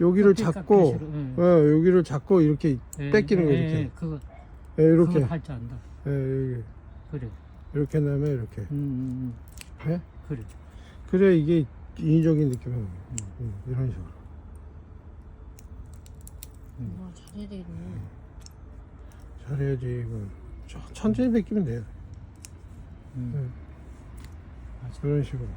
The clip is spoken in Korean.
여기를 깎기 잡고, 깎기 싫어. 여기를 잡고 이렇게 뺏기는 거 이렇게. 그거 이렇게. 그걸 할줄 안다. 여기. 그래. 이렇게 나면 이렇게. 예? 그래. 그래 이게 인위적인 느낌이 나요. 이런 식으로. 잘해야 되겠네. 잘해야지 이거. 천천히 뺏기면 돼요. 맞아. 이런 식으로.